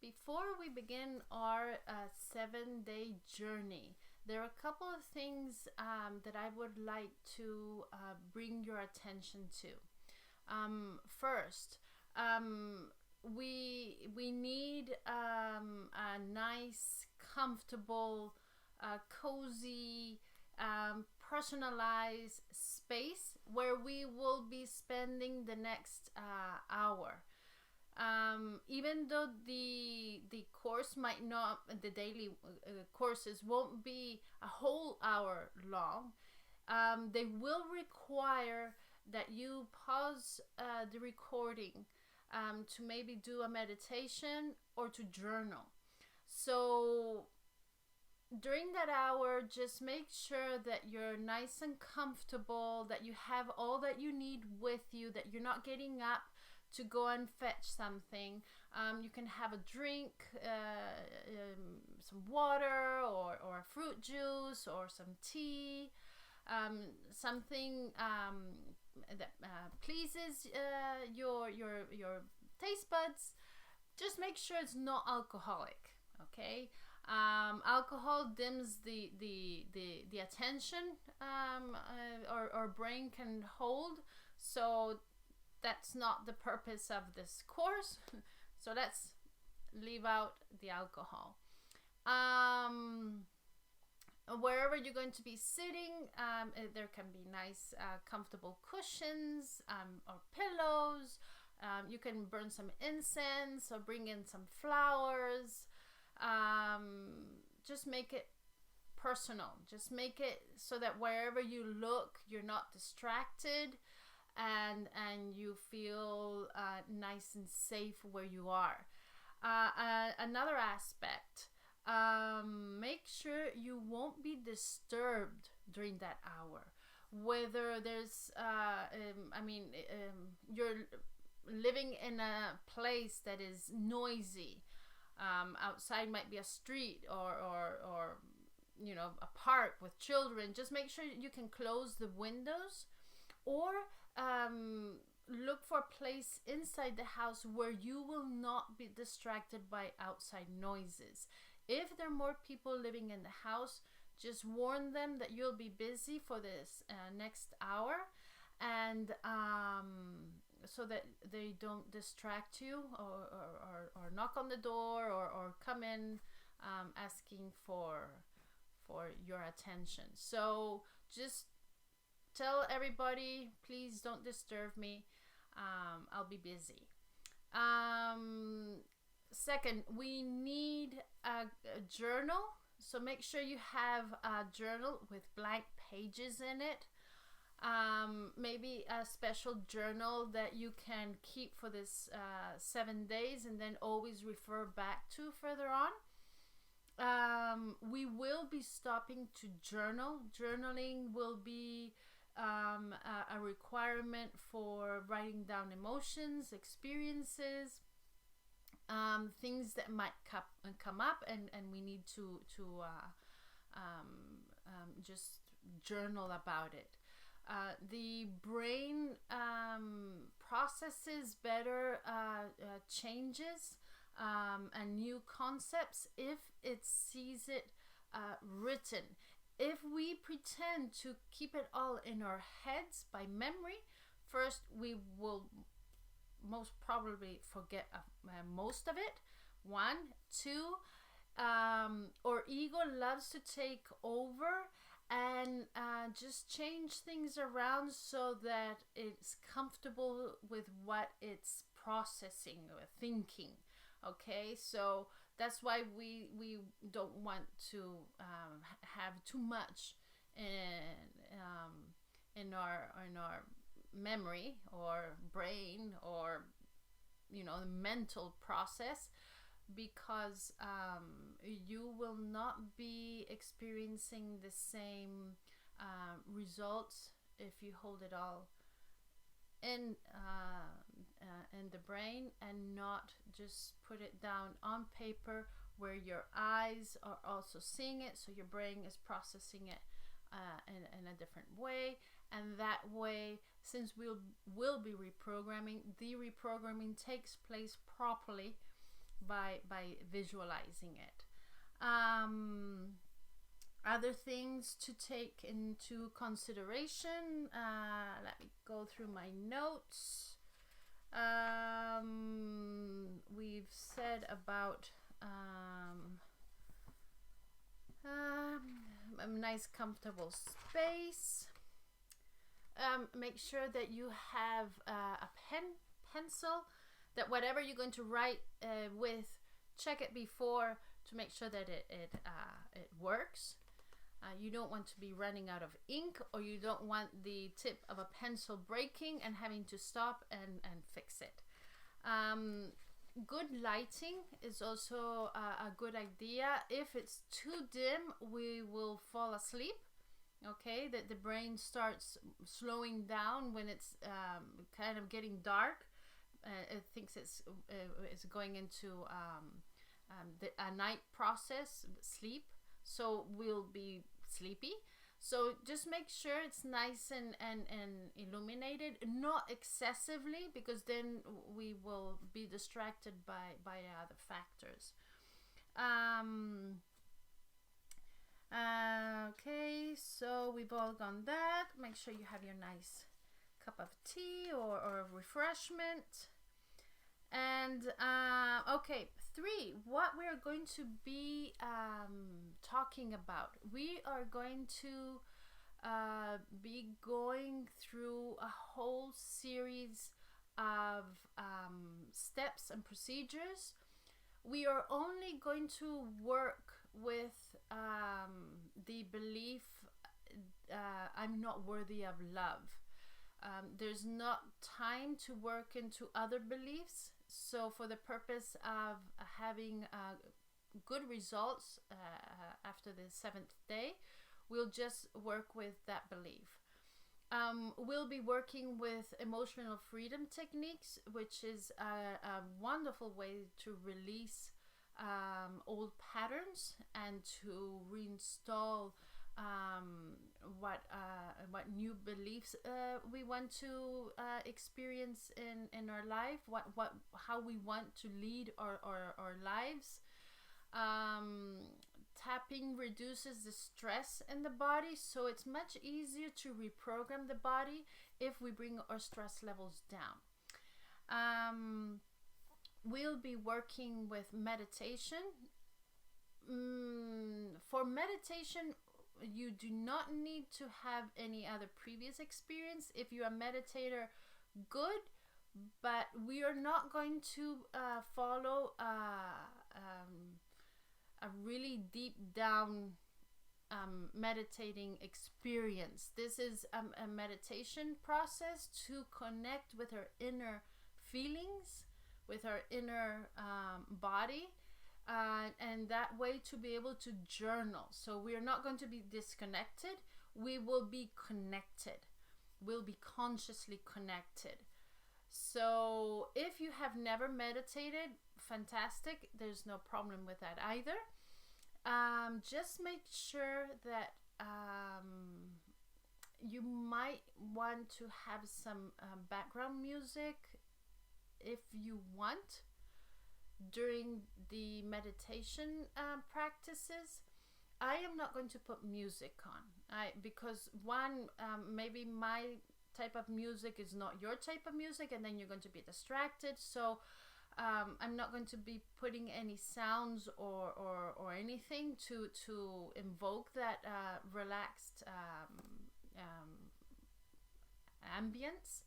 Before we begin our 7-day journey, there are a couple of things that I would like to bring your attention to. First, we need a nice, comfortable, cozy, personalized space where we will be spending the next hour. Even though the course might not, the daily courses won't be a whole hour long, they will require that you pause the recording to maybe do a meditation or to journal. So during that hour, just make sure that you're nice and comfortable, that you have all that you need with you, that you're not getting up to go and fetch something. You can have a drink, some water, or a fruit juice, or some tea, something that pleases your taste buds. Just make sure it's not alcoholic, okay? Alcohol dims the attention our brain can hold, so that's not the purpose of this course. So let's leave out the alcohol. Wherever you're going to be sitting, there can be nice, comfortable cushions or pillows. You can burn some incense or bring in some flowers. Just make it personal. Just make it so that wherever you look, you're not distracted, and you feel nice and safe where you are. Another aspect, make sure you won't be disturbed during that hour. Whether there's, you're living in a place that is noisy. Outside might be a street or a park with children. Just make sure you can close the windows, or look for a place inside the house where you will not be distracted by outside noises. If there are more people living in the house, just warn them that you'll be busy for this next hour, and so that they don't distract you or knock on the door or come in asking for your attention. So just tell everybody, please don't disturb me. I'll be busy. Second, we need a journal. So make sure you have a journal with blank pages in it. Maybe a special journal that you can keep for this 7 days and then always refer back to further on. We will be stopping to journal. Journaling will be a requirement for writing down emotions, experiences, things that might come up, and we need to just journal about it. The brain processes better changes and new concepts if it sees it written. If we pretend to keep it all in our heads by memory, first we will most probably forget most of it. 1, 2, our ego loves to take over and just change things around so that it's comfortable with what it's processing or thinking. Okay, so that's why we don't want to have too much in our memory or brain or the mental process, because you will not be experiencing the same results if you hold it all in the brain and not just put it down on paper where your eyes are also seeing it, so your brain is processing it in a different way. And that way, since we'll be reprogramming, the reprogramming takes place properly, by visualizing it. Other things to take into consideration. Let me go through my notes. We've said about a nice comfortable space. Make sure that you have a pencil, that whatever you're going to write with, check it before to make sure that it works. You don't want to be running out of ink, or you don't want the tip of a pencil breaking and having to stop and fix it. Good lighting is also a good idea. If it's too dim, we will fall asleep. Okay, that the brain starts slowing down when it's kind of getting dark. It thinks it's going into a night process, sleep. So we'll be sleepy. So just make sure it's nice and illuminated, not excessively, because then we will be distracted by other factors. Okay, so we've all gone that. Make sure you have your nice cup of tea or refreshment. And okay, 3, what we are going to be talking about. We are going to be going through a whole series of steps and procedures. We are only going to work with the belief, I'm not worthy of love. There's not time to work into other beliefs. So for the purpose of having good results after the 7th day, we'll just work with that belief. We'll be working with emotional freedom techniques, which is a wonderful way to release old patterns and to reinstall what new beliefs we want to experience in our life, how we want to lead our lives. Tapping reduces the stress in the body, so it's much easier to reprogram the body if we bring our stress levels down. We'll be working with meditation. For meditation, you do not need to have any other previous experience. If you're a meditator, good, but we are not going to follow a really deep down meditating experience. This is a meditation process to connect with our inner feelings, with our inner body, and that way to be able to journal. So we are not going to be disconnected. We will be connected. We'll be consciously connected. So if you have never meditated, fantastic. There's no problem with that either. Just make sure that you might want to have some background music if you want during the meditation practices. I am not going to put music on because maybe my type of music is not your type of music, and then you're going to be distracted. So I'm not going to be putting any sounds or anything to invoke that relaxed ambience.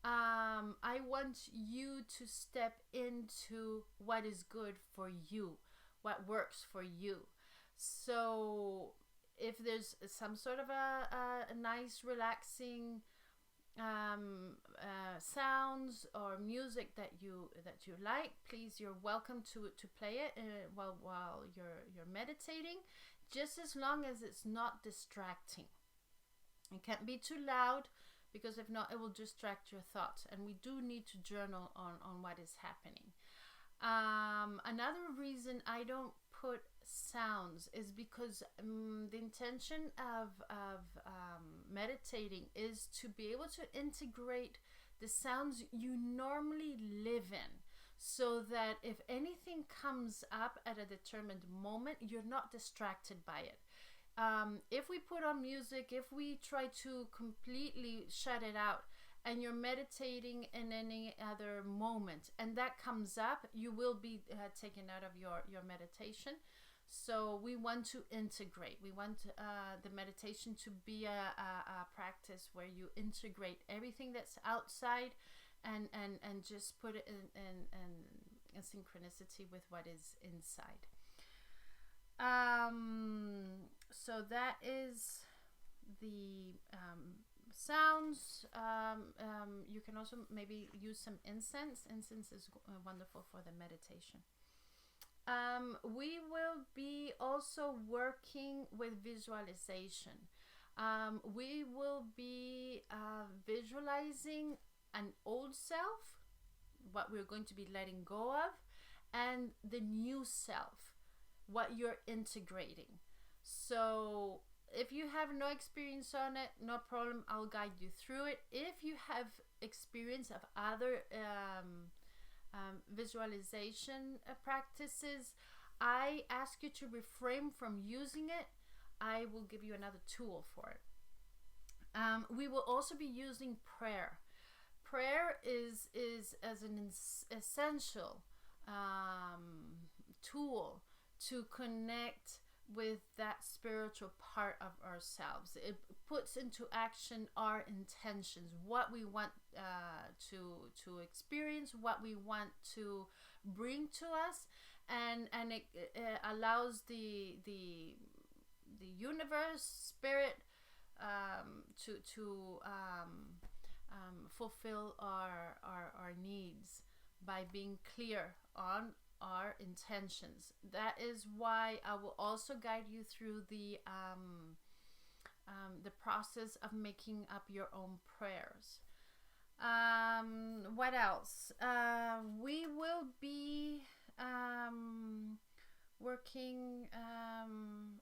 I want you to step into what is good for you, what works for you. So if there's some sort of a nice relaxing sounds or music that you like, please, you're welcome to play it while you're meditating, just as long as it's not distracting. It can't be too loud, because if not, it will distract your thoughts, and we do need to journal on what is happening. Another reason I don't put sounds is because the intention of meditating is to be able to integrate the sounds you normally live in. so that if anything comes up at a determined moment, you're not distracted by it. If we put on music, if we try to completely shut it out, and you're meditating in any other moment, and that comes up, you will be taken out of your meditation. So we want to integrate. We want the meditation to be a practice where you integrate everything that's outside, and just put it in synchronicity with what is inside. So that is the sounds. You can also maybe use some incense. Incense is wonderful for the meditation. We will be also working with visualization. We will be visualizing an old self, what we're going to be letting go of, and the new self, what you're integrating. So if you have no experience on it, no problem, I'll guide you through it. If you have experience of other visualization practices, I ask you to refrain from using it. I will give you another tool for it. We will also be using prayer. Prayer is as an essential tool to connect with that spiritual part of ourselves. It puts into action our intentions, what we want to experience, what we want to bring to us, and it allows the universe, spirit, to fulfill our needs by being clear on our intentions. That is why I will also guide you through the process of making up your own prayers. What else? We will be working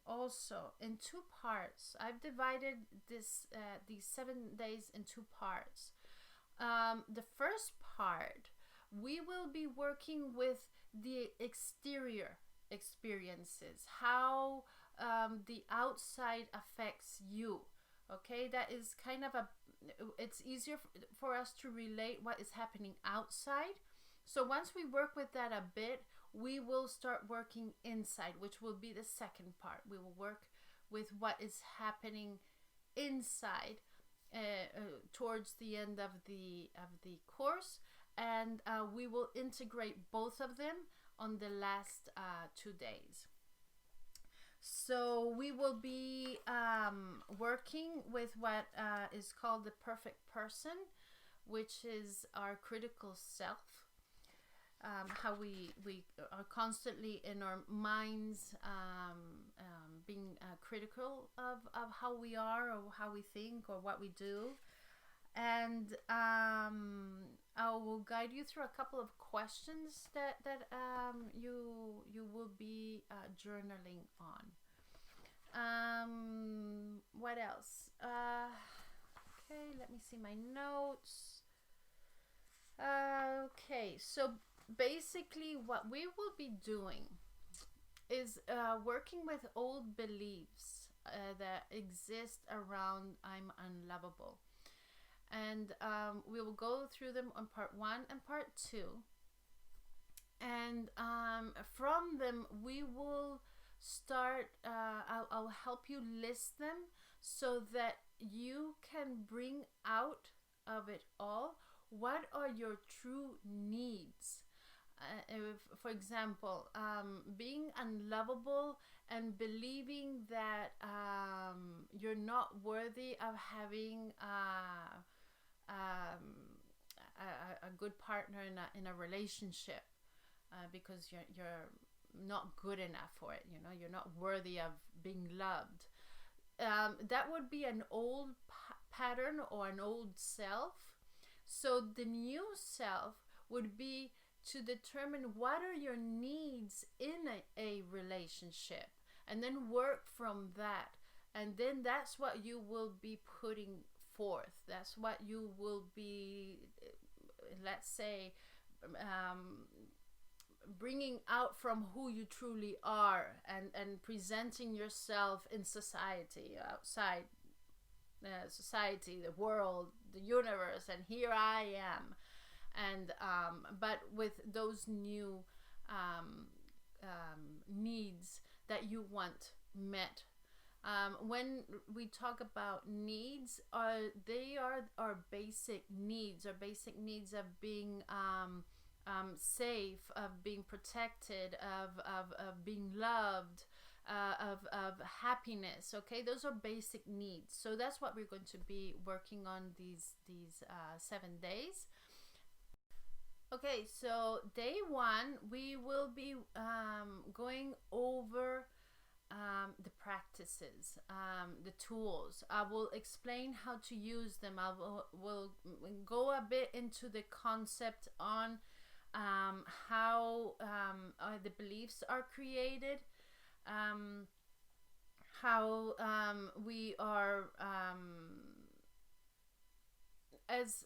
also in two parts. I've divided these 7 days in two parts. The first part, we will be working with the exterior experiences, how the outside affects you. Okay, that is kind of it's easier for us to relate what is happening outside. So once we work with that a bit, we will start working inside, which will be the second part. We will work with what is happening inside towards the end of the course, and we will integrate both of them on the last 2 days. So we will be working with what is called the perfect person, which is our critical self. How we are constantly in our minds being critical of how we are, or how we think, or what we do. And I will guide you through a couple of questions that you will be journaling on. What else? Okay, let me see my notes. Okay, so basically what we will be doing is working with old beliefs that exist around I'm unlovable. And we will go through them on part 1 and part 2. And from them, we will start, I'll help you list them so that you can bring out of it all what are your true needs. For example, being unlovable and believing that you're not worthy of having a good partner in a relationship because you're not good enough for it. You're not worthy of being loved. That would be an old pattern or an old self. So the new self would be to determine what are your needs in a relationship, and then work from that. And then that's what you will be putting forth. That's what you will be, let's say, bringing out from who you truly are, and presenting yourself in society, outside society, the world, the universe, and here I am. And but with those new needs that you want met. When we talk about needs, they are our basic needs, of being safe, of being protected, of being loved, of happiness. Okay, those are basic needs. So that's what we're going to be working on these 7 days. Okay, so day one, we will be going over the practices, the tools. I will explain how to use them. I will go a bit into the concept on how the beliefs are created, how we are as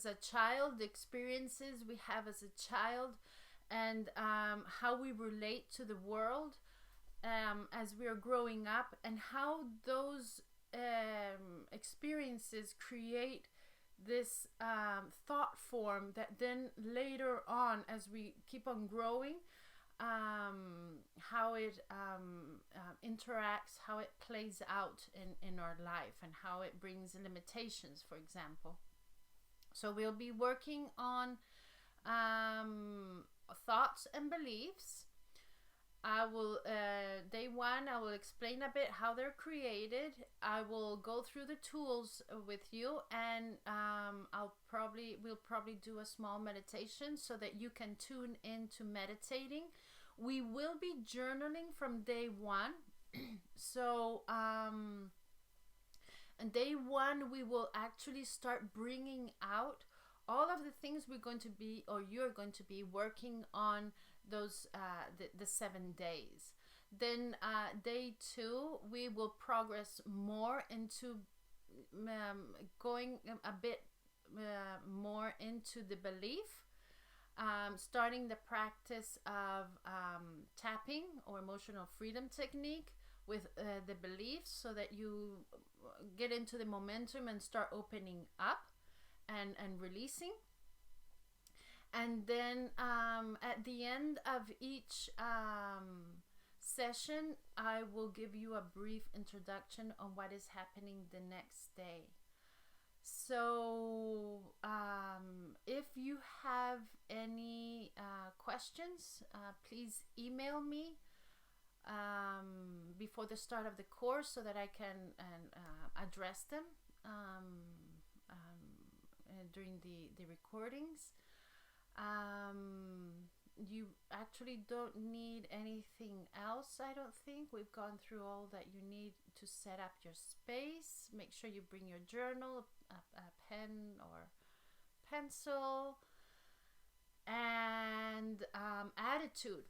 a child, the experiences we have as a child, and how we relate to the world as we are growing up, and how those experiences create this thought form that then later on, as we keep on growing, how it interacts, how it plays out in our life, and how it brings limitations, for example. So we'll be working on thoughts and beliefs. I will day one, I will explain a bit how they're created. I will go through the tools with you, and we'll probably do a small meditation so that you can tune into meditating. We will be journaling from day one. So on day one, we will actually start bringing out all of the things we're going to be, or you're going to be working on those the 7 days. Then day two, we will progress more into going a bit more into the belief, starting the practice of tapping or emotional freedom technique with the beliefs, so that you get into the momentum and start opening up and releasing. And then at the end of each session, I will give you a brief introduction on what is happening the next day. So if you have any questions, please email me before the start of the course, so that I can address them during the recordings. You actually don't need anything else, I don't think. We've gone through all that you need to set up your space. Make sure you bring your journal, a pen or pencil, and attitude.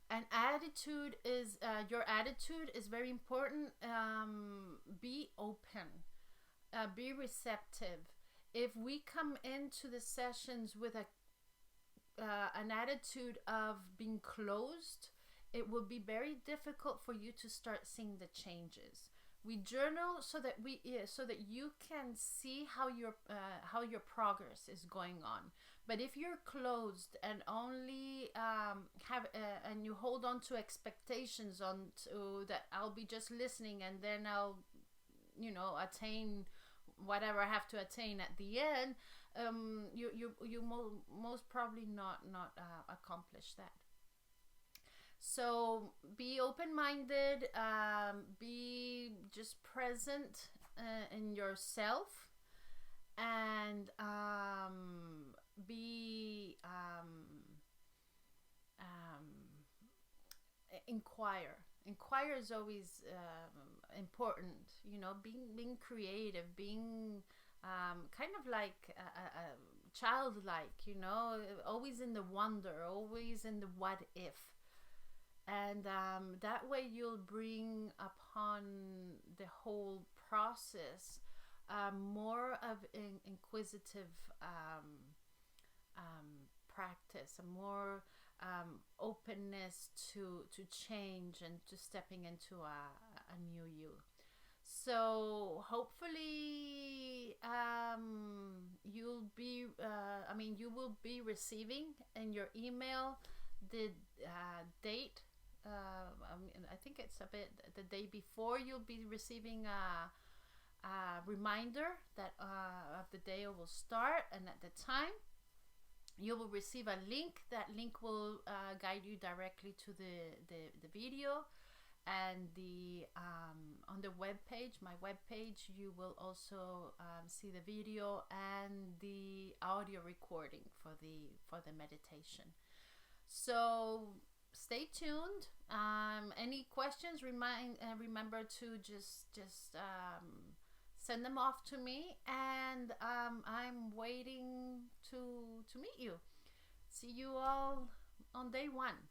And attitude is your attitude is very important. Be open, be receptive. If we come into the sessions with an attitude of being closed, it will be very difficult for you to start seeing the changes. We journal so that you can see how your progress is going on. But if you're closed and only and you hold on to expectations to that I'll be just listening, and then I'll attain whatever I have to attain at the end, you most probably not accomplish that. So be open-minded, be just present in yourself, and be inquire is always important. Being creative, being kind of like childlike, always in the wonder, always in the what if. And that way you'll bring upon the whole process more of an inquisitive practice, a more openness to change and to stepping into a new you. So hopefully you will be receiving in your email the date. I think it's a bit the day before. You'll be receiving a reminder that of the day it will start, and at the time you will receive a link. That link will guide you directly to the video, and the on the web page, my web page, you will also see the video and the audio recording for the meditation. So stay tuned. Any questions? Remember to just send them off to me, and I'm waiting to meet you. See you all on day one.